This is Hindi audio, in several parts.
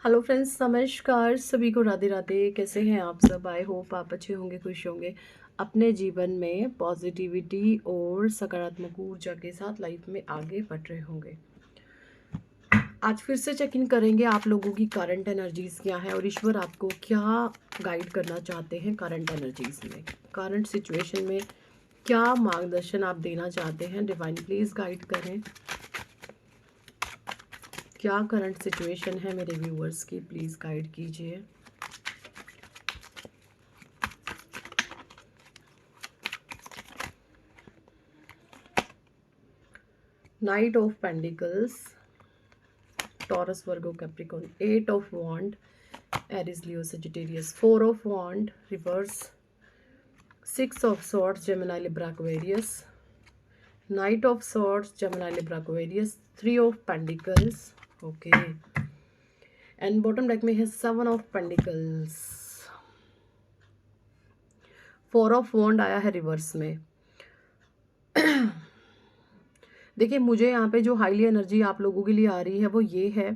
हेलो फ्रेंड्स, नमस्कार। सभी को राधे राधे। कैसे हैं आप सब? आई होप आप अच्छे होंगे, खुश होंगे, अपने जीवन में पॉजिटिविटी और सकारात्मक ऊर्जा के साथ लाइफ में आगे बढ़ रहे होंगे। आज फिर से चेक इन करेंगे आप लोगों की करंट एनर्जीज क्या है और ईश्वर आपको क्या गाइड करना चाहते हैं करंट एनर्जीज में, करंट सिचुएशन में क्या मार्गदर्शन आप देना चाहते हैं। डिवाइन प्लीज गाइड करें। क्या करंट सिचुएशन है मेरे व्यूअर्स की, प्लीज गाइड कीजिए। Knight of Pentacles, Taurus, Virgo, Capricorn, Eight of Wand, Aries, Leo, Sagittarius, Four of Wand, Reverse, Six of Swords, Gemini, Libra, Aquarius, Knight of Swords, Gemini, Libra, Aquarius, Three of Pentacles, okay, and bottom deck में है Seven of Pentacles, Four of Wand आया है रिवर्स में। देखिए, मुझे यहाँ पे जो हाईली एनर्जी आप लोगों के लिए आ रही है वो ये है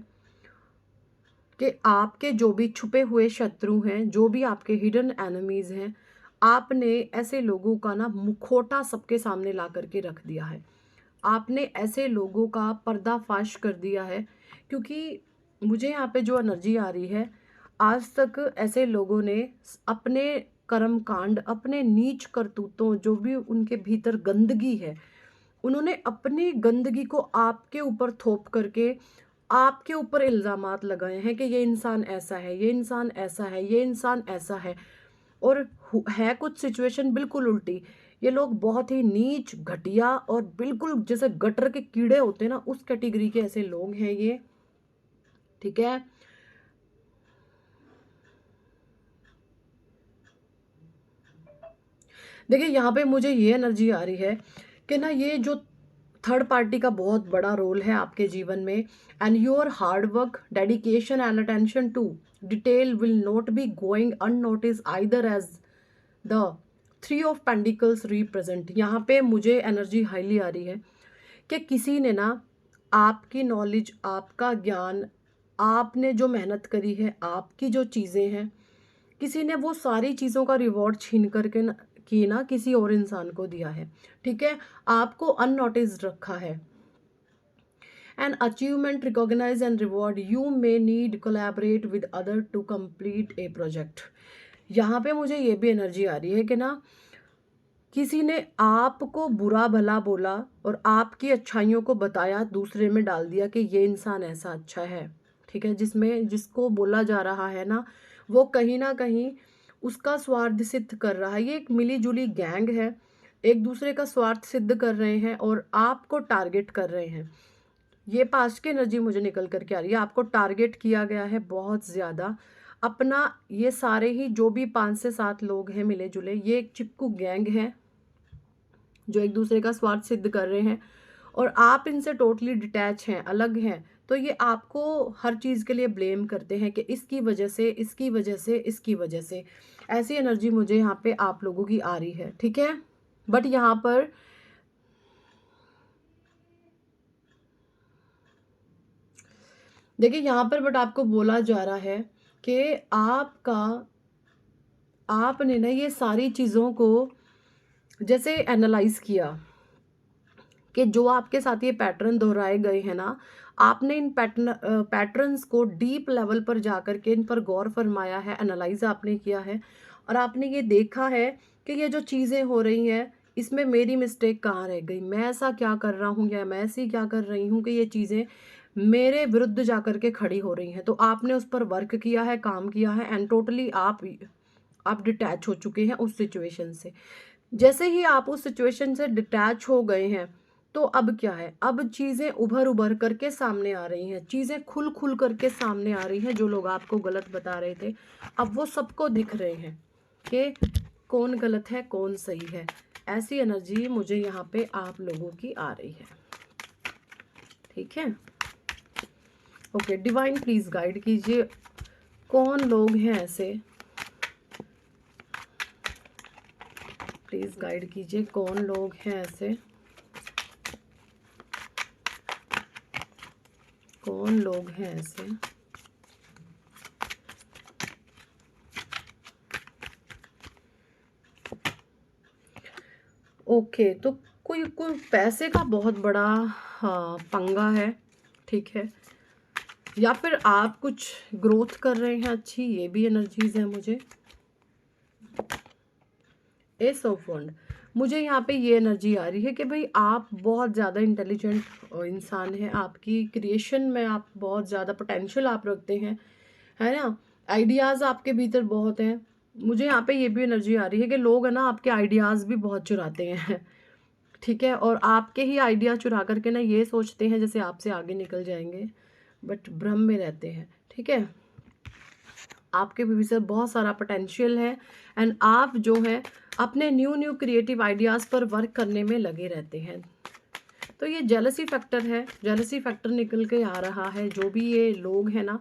कि आपके जो भी छुपे हुए शत्रु हैं, जो भी आपके हिडन एनिमीज हैं, आपने ऐसे लोगों का ना मुखौटा सबके सामने ला करके रख दिया है। आपने ऐसे लोगों का पर्दाफाश कर दिया है, क्योंकि मुझे यहाँ पे जो एनर्जी आ रही है, आज तक ऐसे लोगों ने अपने कर्म कांड, अपने नीच करतूतों, जो भी उनके भीतर गंदगी है, उन्होंने अपनी गंदगी को आपके ऊपर थोप करके आपके ऊपर इल्ज़ामात लगाए हैं कि ये इंसान ऐसा है, ये इंसान ऐसा है, ये इंसान ऐसा है। और है कुछ सिचुएशन बिल्कुल उल्टी। ये लोग बहुत ही नीच, घटिया और बिल्कुल जैसे गटर के कीड़े होते हैं ना, उस कैटेगरी के ऐसे लोग हैं ये। ठीक है। देखिए, यहाँ पे मुझे ये एनर्जी आ रही है कि ना, ये जो थर्ड पार्टी का बहुत बड़ा रोल है आपके जीवन में, and your hard work, dedication and attention to detail will not be going unnoticed either as the three of pentacles represent. यहाँ पे मुझे एनर्जी हाईली आ रही है कि किसी ने ना आपकी नॉलेज, आपका ज्ञान, आपने जो मेहनत करी है, आपकी जो चीज़ें हैं, किसी ने वो सारी चीज़ों का रिवॉर्ड छीन करके ना किसी और इंसान को दिया है। ठीक है, आपको अननोटिस रखा है। An achievement recognise and reward, you may need collaborate with other to complete a project. यहाँ पे मुझे ये भी एनर्जी आ रही है कि ना, किसी ने आपको बुरा भला बोला और आपकी अच्छाइयों को बताया, दूसरे में डाल दिया कि ये इंसान ऐसा अच्छा है। ठीक है, जिसमें जिसको बोला जा रहा है ना, वो कहीं ना कहीं उसका स्वार्थ सिद्ध कर रहा है। ये एक मिली जुली गैंग है, एक दूसरे का स्वार्थ सिद्ध कर रहे हैं और आपको टारगेट कर रहे हैं। ये पास्ट की एनर्जी मुझे निकल करके आ रही है। आपको टारगेट किया गया है बहुत ज़्यादा। अपना ये सारे ही जो भी 5 से 7 लोग हैं मिले जुले, ये एक चिपकू गैंग है जो एक दूसरे का स्वार्थ सिद्ध कर रहे हैं और आप इनसे टोटली डिटैच हैं, अलग हैं। तो ये आपको हर चीज़ के लिए ब्लेम करते हैं कि इसकी वजह से, इसकी वजह से, इसकी वजह से। ऐसी एनर्जी मुझे यहाँ पे आप लोगों की आ रही है। ठीक है, बट यहाँ पर देखिए, यहाँ पर बट आपको बोला जा रहा है कि आपने ना ये सारी चीज़ों को जैसे एनालाइज किया कि जो आपके साथ ये पैटर्न दोहराए गए हैं ना, आपने इन पैटर्न्स को डीप लेवल पर जाकर के इन पर गौर फरमाया है, एनालाइज आपने किया है और आपने ये देखा है कि ये जो चीज़ें हो रही हैं, इसमें मेरी मिस्टेक कहाँ रह गई, मैं ऐसा क्या कर रहा हूँ या मैं ऐसी क्या कर रही हूँ कि ये चीज़ें मेरे विरुद्ध जाकर के खड़ी हो रही हैं। तो आपने उस पर वर्क किया है, काम किया है एंड टोटली आप डिटैच हो चुके हैं उस सिचुएशन से। जैसे ही आप उस सिचुएशन से डिटैच हो गए हैं, तो अब क्या है, अब चीज़ें उभर उभर करके सामने आ रही हैं, चीज़ें खुल खुल करके सामने आ रही हैं। जो लोग आपको गलत बता रहे थे, अब वो सबको दिख रहे हैं कि कौन गलत है, कौन सही है। ऐसी एनर्जी मुझे यहाँ पे आप लोगों की आ रही है। ठीक है, ओके, डिवाइन प्लीज गाइड कीजिए, कौन लोग हैं ऐसे, प्लीज गाइड कीजिए, कौन लोग हैं ऐसे, कौन लोग हैं ऐसे ओके, तो कोई कोई पैसे का बहुत बड़ा, हाँ, पंगा है, ठीक है, या फिर आप कुछ ग्रोथ कर रहे हैं अच्छी, ये भी एनर्जीज है मुझे। एस ऑफ वंड, मुझे यहाँ पे ये एनर्जी आ रही है कि भाई आप बहुत ज़्यादा इंटेलिजेंट इंसान हैं, आपकी क्रिएशन में आप बहुत ज़्यादा पोटेंशियल आप रखते हैं, है ना, आइडियाज़ आपके भीतर बहुत हैं। मुझे यहाँ पे ये भी एनर्जी आ रही है कि लोग है ना आपके आइडियाज़ भी बहुत चुराते हैं, ठीक है, और आपके ही आइडिया चुरा करके ना ये सोचते हैं जैसे आपसे आगे निकल जाएंगे, बट भ्रम में रहते हैं, ठीक है। आपके भीतर बहुत सारा पोटेंशियल है एंड आप जो है अपने न्यू न्यू क्रिएटिव आइडियाज़ पर वर्क करने में लगे रहते हैं। तो ये जेलसी फैक्टर है, जेलसी फैक्टर निकल के आ रहा है। जो भी ये लोग हैं ना,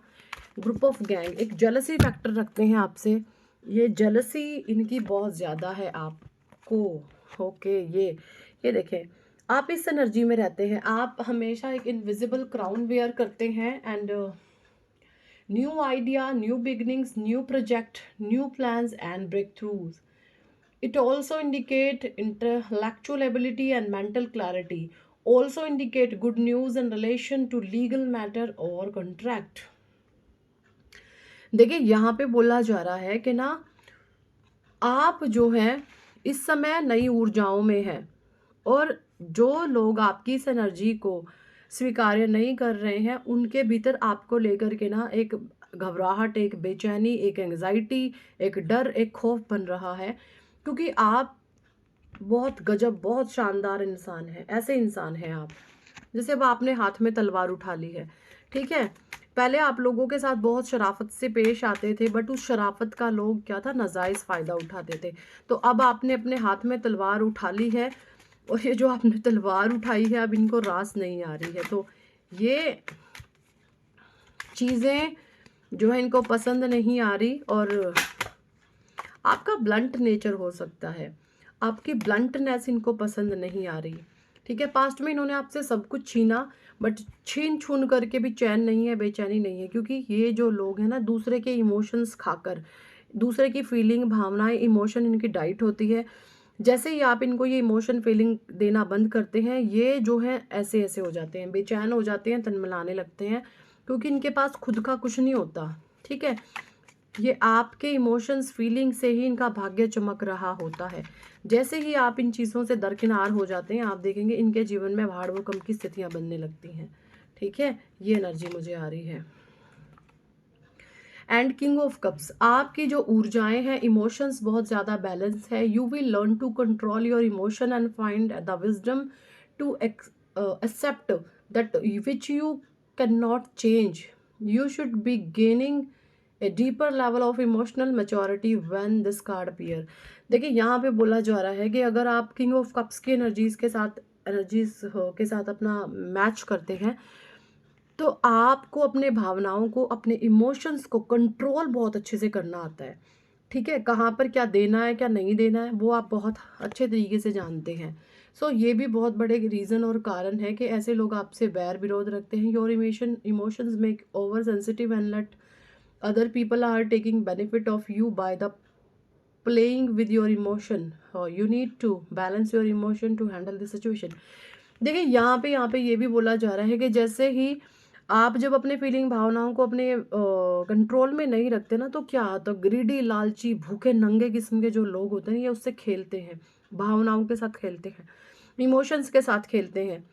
ग्रुप ऑफ गैंग एक जेलसी फैक्टर रखते हैं आपसे, ये जेलसी इनकी बहुत ज़्यादा है आपको। ओके, ये देखें, आप इस एनर्जी में रहते हैं, आप हमेशा एक इनविजिबल क्राउन वेयर करते हैं and new idea, new beginnings, new project, new plans and breakthroughs. It also indicate intellectual ability and mental clarity. Also indicate good news in relation to legal matter or contract. देखिए यहाँ पे बोला जा रहा है कि ना आप जो हैं इस समय नई ऊर्जाओं में हैं, और जो लोग आपकी इस एनर्जी को स्वीकार्य नहीं कर रहे हैं उनके भीतर आपको लेकर के ना एक घबराहट, एक बेचैनी, एक एंग्जाइटी, एक डर, एक खौफ बन रहा है, क्योंकि आप बहुत गजब, बहुत शानदार इंसान हैं। ऐसे इंसान हैं आप जैसे अब आपने हाथ में तलवार उठा ली है, ठीक है। पहले आप लोगों के साथ बहुत शराफत से पेश आते थे, बट उस शराफत का लोग क्या था, नाजायज़ फ़ायदा उठाते थे। तो अब आपने अपने हाथ में तलवार उठा ली है, और ये जो आपने तलवार उठाई है अब इनको रास नहीं आ रही है। तो ये चीज़ें जो है इनको पसंद नहीं आ रही, और आपका ब्लंट नेचर हो सकता है, आपकी ब्लंटनेस इनको पसंद नहीं आ रही, ठीक है। पास्ट में इन्होंने आपसे सब कुछ छीना, बट छीन छून करके भी चैन नहीं है, बेचैनी नहीं है, क्योंकि ये जो लोग हैं ना दूसरे के इमोशंस खाकर, दूसरे की फीलिंग, भावनाएं, इमोशन इनकी डाइट होती है। जैसे ही आप इनको ये इमोशन फीलिंग देना बंद करते हैं, ये जो है ऐसे ऐसे हो जाते हैं, बेचैन हो जाते हैं, तनमलाने लगते हैं, क्योंकि इनके पास खुद का कुछ नहीं होता, ठीक है। ये आपके इमोशंस फीलिंग से ही इनका भाग्य चमक रहा होता है। जैसे ही आप इन चीज़ों से दरकिनार हो जाते हैं, आप देखेंगे इनके जीवन में भाड़ भूकंप की स्थितियां बनने लगती हैं, ठीक है। ये एनर्जी मुझे आ रही है। एंड किंग ऑफ कप्स, आपकी जो ऊर्जाएं हैं, इमोशंस बहुत ज़्यादा बैलेंस है। You will learn to control your emotion and find the wisdom to accept that which you can not change. You should be gaining a deeper level of emotional maturity when this card appear. देखिए यहाँ पे बोला जा रहा है कि अगर आप किंग ऑफ कप्स की एनर्जीज के साथ अपना मैच करते हैं, तो आपको अपने भावनाओं को, अपने इमोशंस को कंट्रोल बहुत अच्छे से करना आता है, ठीक है। कहाँ पर क्या देना है, क्या नहीं देना है, वो आप बहुत अच्छे तरीके से जानते हैं। सो ये भी बहुत बड़े रीज़न और कारण है कि ऐसे लोग आपसे बैर विरोध रखते हैं। Your emotions make over sensitive and let other people are taking benefit of you by the playing with your emotion. You need to balance your emotion to handle the situation. देखिए यहाँ पे ये भी बोला जा रहा है कि जैसे ही आप जब अपने फीलिंग, भावनाओं को अपने कंट्रोल में नहीं रखते ना, तो क्या होता है, ग्रीडी, लालची, भूखे नंगे किस्म के जो लोग होते हैं ये उससे खेलते हैं, भावनाओं के साथ खेलते हैं, इमोशंस के साथ खेलते हैं।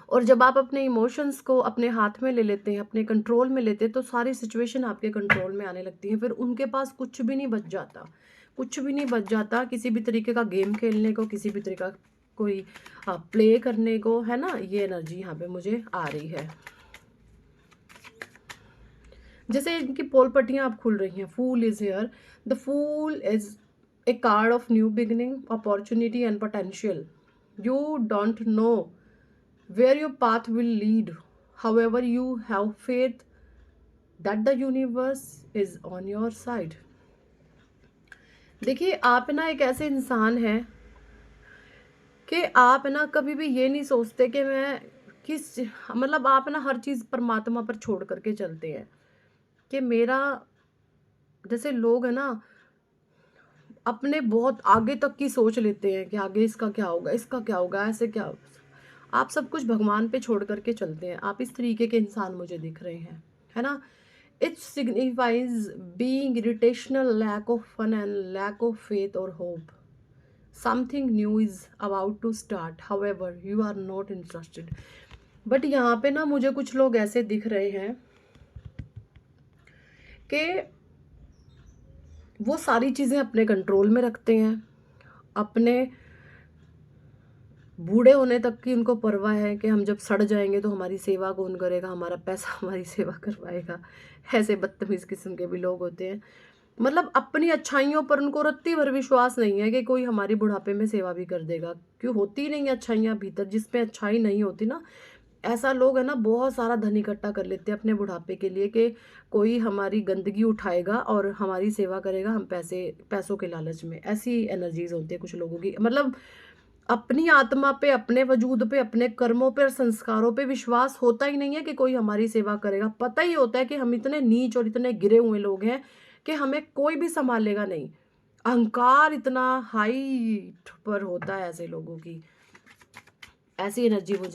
और जब आप अपने इमोशंस को अपने हाथ में ले लेते हैं, अपने कंट्रोल में लेते हैं, तो सारी सिचुएशन आपके कंट्रोल में आने लगती है। फिर उनके पास कुछ भी नहीं बच जाता, कुछ भी नहीं बच जाता किसी भी तरीके का गेम खेलने को, किसी भी तरीका कोई प्ले करने को, है ना। ये एनर्जी यहाँ पे मुझे आ रही है। जैसे इनकी पोल पट्टियाँ अब खुल रही हैं। Fool is here, the fool is a card of new beginning, opportunity and potential. You don't know where your path will lead. However, you have faith that the universe is on your side. देखिए आप ना एक ऐसे इंसान हैं कि आप ना कभी भी ये नहीं सोचते कि मैं किस, मतलब आप ना हर चीज़ परमात्मा पर छोड़ करके चलते हैं कि मेरा, जैसे लोग है ना अपने बहुत आगे तक की सोच लेते हैं कि आगे इसका क्या होगा, इसका क्या होगा, ऐसे क्या होगा। आप सब कुछ भगवान पे छोड़ करके चलते हैं। आप इस तरीके के इंसान मुझे दिख रहे हैं, है ना? It signifies being irrational, lack of fun and lack of faith और hope. Something new is about to start, however you are not interested. But यहाँ पे ना मुझे कुछ लोग ऐसे दिख रहे हैं कि वो सारी चीज़ें अपने कंट्रोल में रखते हैं, अपने बूढ़े होने तक की उनको परवाह है कि हम जब सड़ जाएंगे तो हमारी सेवा कौन करेगा, हमारा पैसा हमारी सेवा करवाएगा। ऐसे बदतमीज़ किस्म के भी लोग होते हैं। मतलब अपनी अच्छाइयों पर उनको रत्ती भर विश्वास नहीं है कि कोई हमारी बुढ़ापे में सेवा भी कर देगा, क्यों होती नहीं है अच्छाइयाँ भीतर। जिसमें अच्छाई नहीं होती ना, ऐसा लोग है ना बहुत सारा धन इकट्ठा कर लेते हैं अपने बुढ़ापे के लिए कि कोई हमारी गंदगी उठाएगा और हमारी सेवा करेगा, हम पैसों के लालच में। ऐसी एनर्जीज होती है कुछ लोगों की। मतलब अपनी आत्मा पे, अपने वजूद पे, अपने कर्मों पे और संस्कारों पे विश्वास होता ही नहीं है कि कोई हमारी सेवा करेगा। पता ही होता है कि हम इतने नीच और इतने गिरे हुए लोग हैं कि हमें कोई भी संभालेगा नहीं। अहंकार इतना हाई पर होता है ऐसे लोगों की। ऐसी एनर्जी मुझे